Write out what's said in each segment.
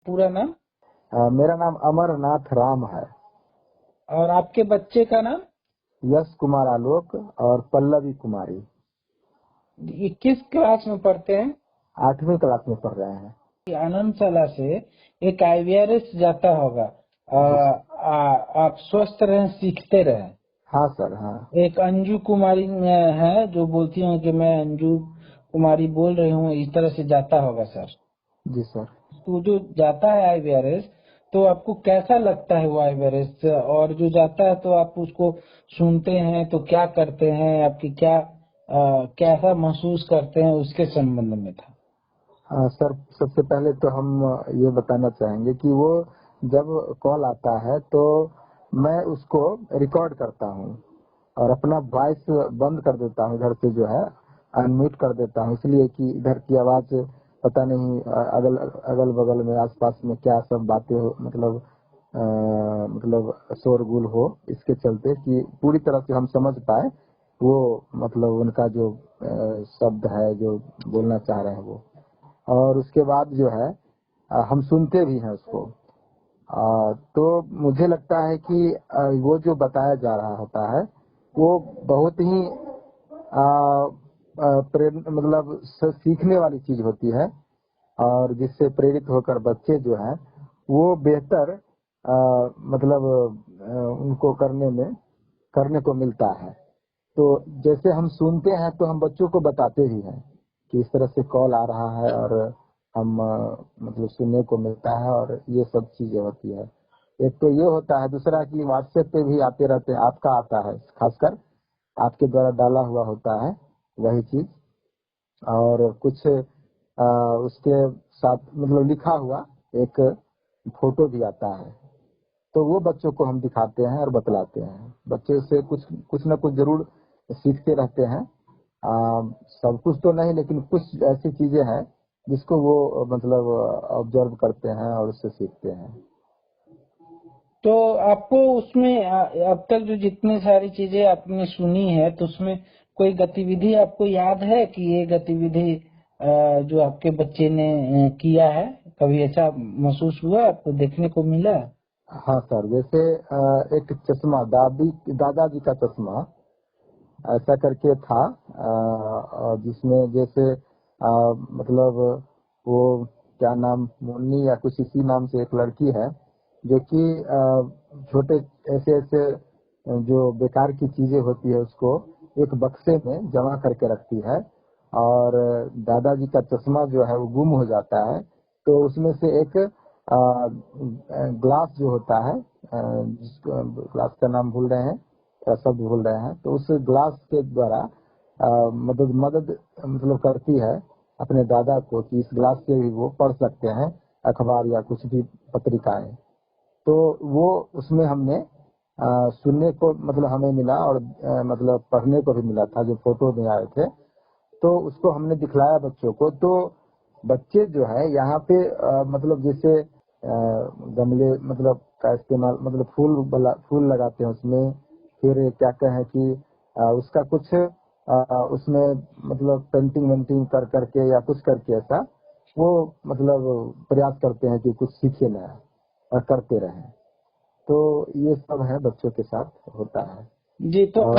पूरा नाम? मेरा नाम अमरनाथ राम है। और आपके बच्चे का नाम? यश कुमार आलोक और पल्लवी कुमारी। ये किस क्लास में पढ़ते हैं? 8वीं क्लास में पढ़ रहे हैं। आनंदशाला से एक IVRS जाता होगा। जी सर। आप स्वस्थ रहें, सीखते रहें। हाँ सर, हाँ। एक अंजू कुमारी है जो बोलती हूँ कि मैं अंजू कुमारी बोल रही हूँ, इस तरह से जाता होगा सर। जी सर। तो जो जाता है IVRS, तो आपको कैसा लगता है वो IVRS? और जो जाता है तो आप उसको सुनते हैं तो क्या करते हैं, आपकी क्या कैसा महसूस करते हैं, उसके संबंध में था। सर, सबसे पहले तो हम ये बताना चाहेंगे कि वो जब कॉल आता है तो मैं उसको रिकॉर्ड करता हूँ और अपना वॉइस बंद कर देता हूँ, इधर से जो है अनम्यूट कर देता हूँ, इसलिए कि इधर की आवाज पता नहीं अगल बगल में आसपास में क्या सब बातें हो, मतलब शोरगुल हो, इसके चलते कि पूरी तरह से हम समझ पाए वो मतलब उनका जो शब्द है जो बोलना चाह रहे हैं वो। और उसके बाद जो है हम सुनते भी हैं उसको। तो मुझे लगता है कि वो जो बताया जा रहा होता है वो बहुत ही मतलब सीखने वाली चीज होती है और जिससे प्रेरित होकर बच्चे जो हैं वो बेहतर मतलब उनको करने को मिलता है। तो जैसे हम सुनते हैं तो हम बच्चों को बताते भी हैं कि इस तरह से कॉल आ रहा है और हम मतलब सुनने को मिलता है और ये सब चीजें होती है। एक तो ये होता है, दूसरा कि व्हाट्सएप पे भी आते रहते हैं, आपका आता है खासकर आपके द्वारा डाला हुआ होता है वही चीज। और कुछ उसके साथ मतलब लिखा हुआ एक फोटो भी आता है, तो वो बच्चों को हम दिखाते हैं और बतलाते हैं। बच्चे से कुछ कुछ ना कुछ जरूर सीखते रहते हैं। सब कुछ तो नहीं, लेकिन कुछ ऐसी चीजें हैं जिसको वो मतलब ऑब्जर्व करते हैं और उससे सीखते हैं। तो आपको उसमें अब तक जो जितनी सारी चीजें आपने सुनी है, तो उसमें कोई गतिविधि आपको याद है कि ये गतिविधि जो आपके बच्चे ने किया है? कभी ऐसा महसूस हुआ, आपको देखने को मिला? हाँ सर, जैसे एक चश्मा दादाजी का चश्मा ऐसा करके था, और जिसमें जैसे मतलब वो क्या नाम, मुन्नी या कुछ इसी नाम से एक लड़की है जो कि छोटे ऐसे ऐसे जो बेकार की चीजें होती है उसको एक बक्से में जमा करके रखती है। और दादाजी का चश्मा जो है वो गुम हो जाता है, तो उसमें से एक ग्लास जो होता है, जिसको ग्लास का नाम भूल रहे हैं, शब्द भूल रहे हैं, तो उस ग्लास के द्वारा मदद मदद मतलब करती है अपने दादा को कि इस ग्लास से भी वो पढ़ सकते हैं अखबार या कुछ भी पत्रिकाएं। तो वो उसमें हमने सुनने को मतलब हमें मिला और मतलब पढ़ने को भी मिला था जो फोटो में आए थे, तो उसको हमने दिखलाया बच्चों को। तो बच्चे जो है यहाँ पे मतलब जैसे गमले मतलब का इस्तेमाल, मतलब फूल लगाते हैं उसमें। फिर क्या कहें कि उसका कुछ उसमें मतलब पेंटिंग वेंटिंग कर करके या कुछ करके ऐसा वो मतलब प्रयास करते हैं कि कुछ सीखे नया और करते रहें। तो ये सब है बच्चों के साथ होता है। जी। तो और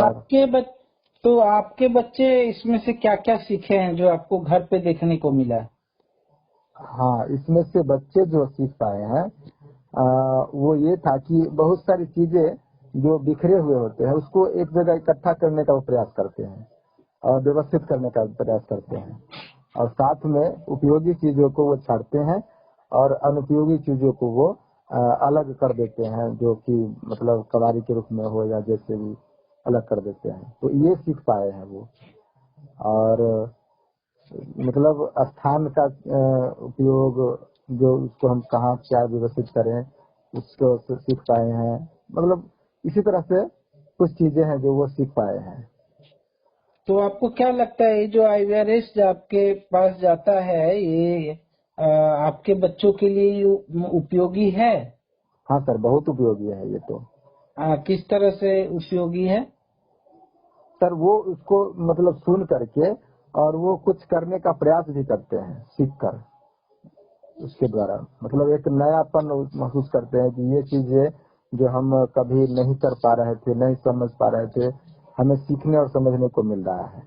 आपके बच्चे इसमें से क्या क्या सीखे हैं जो आपको घर पे देखने को मिला? हाँ, इसमें से बच्चे जो सीख पाए हैं वो ये था कि बहुत सारी चीजें जो बिखरे हुए होते हैं उसको एक जगह इकट्ठा करने का वो प्रयास करते हैं और व्यवस्थित करने का प्रयास करते हैं, और साथ में उपयोगी चीजों को वो छाड़ते हैं और अनुपयोगी चीजों को वो अलग कर देते हैं, जो कि मतलब कबाड़ी के रूप में हो या जैसे भी अलग कर देते हैं। तो ये सीख पाए हैं वो। और मतलब स्थान का उपयोग, जो उसको हम कहाँ क्या व्यवस्थित करें उसको सीख पाए हैं। मतलब इसी तरह से कुछ चीजें हैं जो वो सीख पाए हैं। तो आपको क्या लगता है, ये जो IVRS जो आपके पास जाता है, ये आपके बच्चों के लिए ये उपयोगी है? हाँ सर, बहुत उपयोगी है ये तो। किस तरह से उपयोगी है? सर वो उसको मतलब सुन करके और वो कुछ करने का प्रयास भी करते हैं सीख कर। उसके द्वारा मतलब एक नयापन महसूस करते हैं कि ये चीजें जो हम कभी नहीं कर पा रहे थे, नहीं समझ पा रहे थे, हमें सीखने और समझने को मिल रहा है।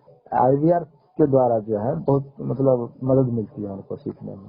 IVR के द्वारा जो है बहुत मतलब मदद मिलती है उनको सीखने में।